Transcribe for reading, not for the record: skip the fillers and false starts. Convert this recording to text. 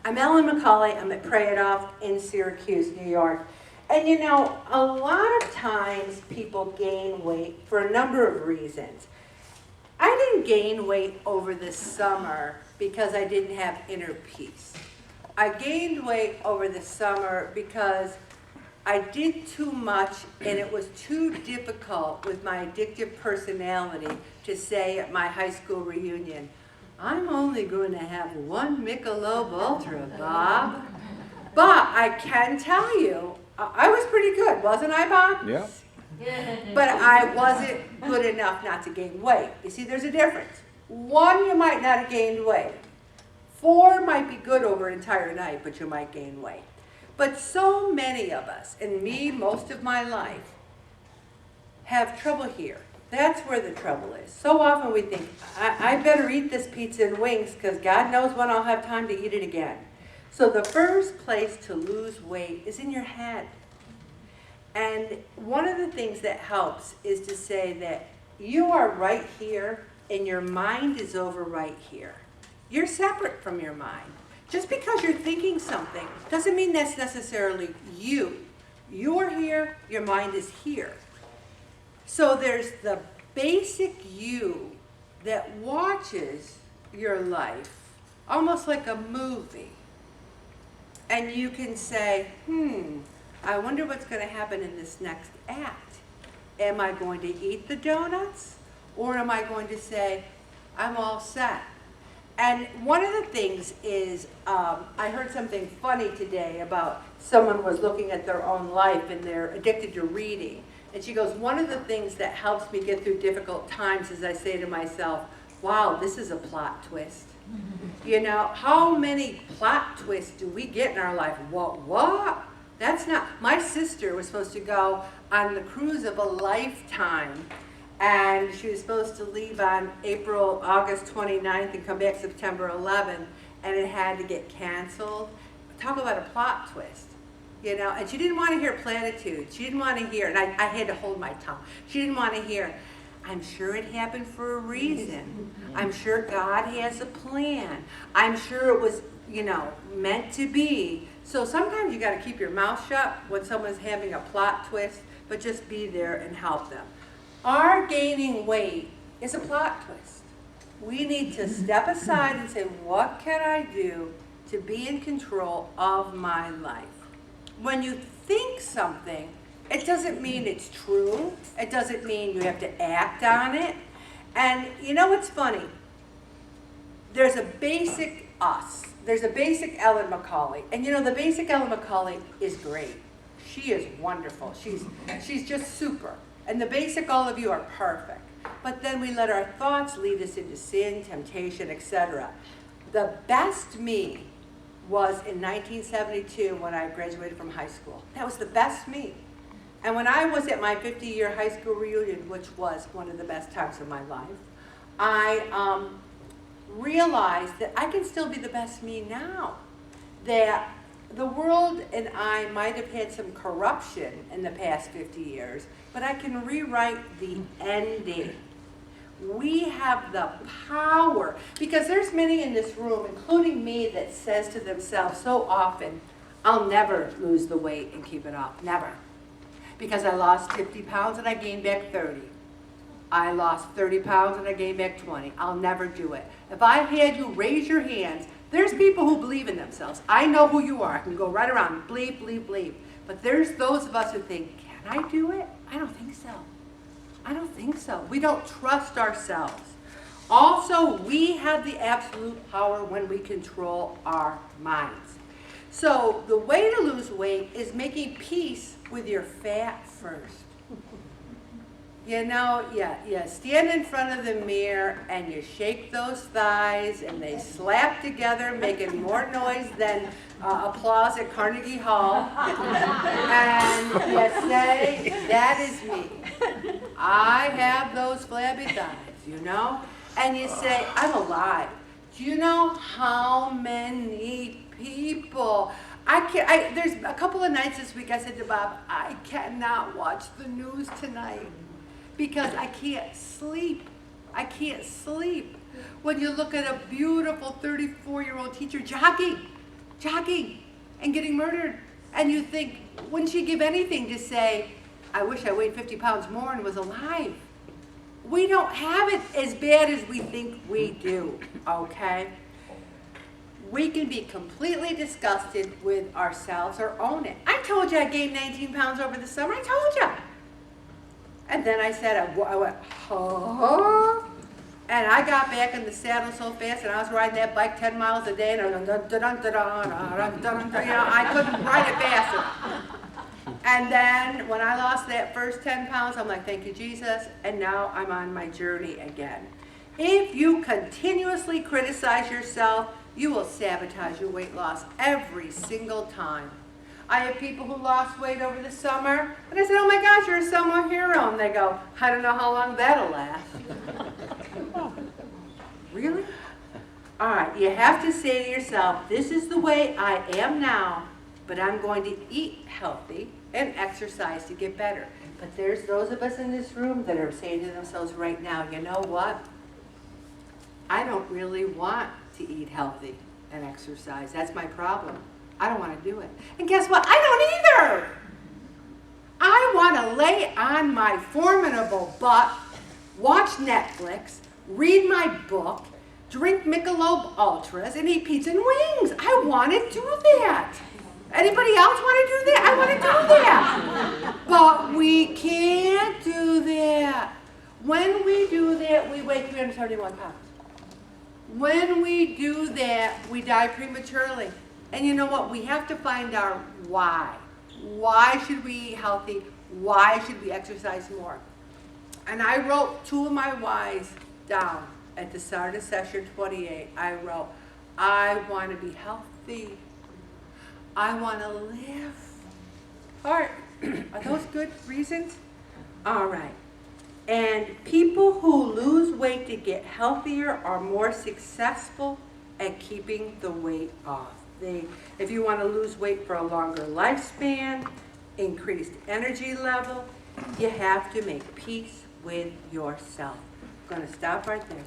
I'm Ellen McCauley. I'm at Pray It Off in Syracuse, New York. And you know, a lot of times people gain weight for a number of reasons. I didn't gain weight over the summer because I didn't have inner peace. I gained weight over the summer because I did too much and it was too difficult with my addictive personality to say at my high school reunion, I'm only going to have one Michelob Ultra, Bob. But I can tell you, I was pretty good, wasn't I, Bob? Yeah. But I wasn't good enough not to gain weight. You see, there's a difference. 1, you might not have gained weight. 4 might be good over an entire night, but you might gain weight. But so many of us, and me most of my life, have trouble here. That's where the trouble is. So often we think, I better eat this pizza and wings because God knows when I'll have time to eat it again. So the first place to lose weight is in your head. And one of the things that helps is to say that you are right here and your mind is over right here. You're separate from your mind. Just because you're thinking something doesn't mean that's necessarily you. You're here, your mind is here. So there's the basic you that watches your life, almost like a movie. And you can say, I wonder what's going to happen in this next act. Am I going to eat the donuts? Or am I going to say, I'm all set? And one of the things is, I heard something funny today about someone was looking at their own life and they're addicted to reading. And she goes, one of the things that helps me get through difficult times is I say to myself, wow, this is a plot twist. You know, how many plot twists do we get in our life? What? That's not, my sister was supposed to go on the cruise of a lifetime, and she was supposed to leave on August 29th and come back September 11th, and it had to get canceled. Talk about a plot twist. You know, and she didn't want to hear platitudes. She didn't want to hear, and I had to hold my tongue. She didn't want to hear, I'm sure it happened for a reason. I'm sure God has a plan. I'm sure it was, you know, meant to be. So sometimes you got to keep your mouth shut when someone's having a plot twist, but just be there and help them. Our gaining weight is a plot twist. We need to step aside and say, what can I do to be in control of my life? When you think something, it doesn't mean it's true. It doesn't mean you have to act on it. And you know what's funny? There's a basic us. There's a basic Ellen McCauley. And you know, the basic Ellen McCauley is great. She is wonderful. She's just super. And the basic all of you are perfect. But then we let our thoughts lead us into sin, temptation, etc. The best me was in 1972 when I graduated from high school. That was the best me. And when I was at my 50-year high school reunion, which was one of the best times of my life, I realized that I can still be the best me now. That the world and I might have had some corruption in the past 50 years, but I can rewrite the ending. We have the power, because there's many in this room, including me, that says to themselves so often, I'll never lose the weight and keep it off, never. Because I lost 50 pounds and I gained back 30. I lost 30 pounds and I gained back 20. I'll never do it. If I had you raise your hands, there's people who believe in themselves. I know who you are. I can go right around, bleep, bleep, bleep. But there's those of us who think, can I do it? I don't think so. I don't think so. We don't trust ourselves. Also, we have the absolute power when we control our minds. So the way to lose weight is making peace with your fat first. You know, you stand in front of the mirror and you shake those thighs and they slap together, making more noise than applause at Carnegie Hall. And you say, that is me. I have those flabby thighs, you know? And you say, I'm alive. Do you know how many people? There's a couple of nights this week I said to Bob, I cannot watch the news tonight because I can't sleep. I can't sleep. When you look at a beautiful 34-year-old teacher jogging, jogging and getting murdered. And you think, wouldn't she give anything to say, I wish I weighed 50 pounds more and was alive? We don't have it as bad as we think we do, okay? We can be completely disgusted with ourselves or own it. I told you I gained 19 pounds over the summer. I told you. And then I said, I went, huh? And I got back in the saddle so fast, and I was riding that bike 10 miles a day, and I was going, I couldn't ride it fast enough. And then when I lost that first 10 pounds, I'm like, thank you, Jesus, and now I'm on my journey again. If you continuously criticize yourself, you will sabotage your weight loss every single time. I have people who lost weight over the summer, and I said, oh my gosh, you're a summer hero. And they go, I don't know how long that'll last. Really? All right, you have to say to yourself, this is the way I am now, but I'm going to eat healthy and exercise to get better. But there's those of us in this room that are saying to themselves right now, you know what? I don't really want to eat healthy and exercise. That's my problem. I don't want to do it. And guess what? I don't either. I want to lay on my formidable butt, watch Netflix, read my book, drink Michelob Ultras, and eat pizza and wings. I want to do that. Anybody else want to do that? I want to do that. But we can't do that. When we do that, we weigh 371 pounds. When we do that, we die prematurely. And you know what? We have to find our why. Why should we eat healthy? Why should we exercise more? And I wrote two of my whys down at the start of session 28. I wrote, I want to be healthy. I want to live. All right, are those good reasons? All right. And people who lose weight to get healthier are more successful at keeping the weight off. If you want to lose weight for a longer lifespan, increased energy level, you have to make peace with yourself. I'm going to stop right there.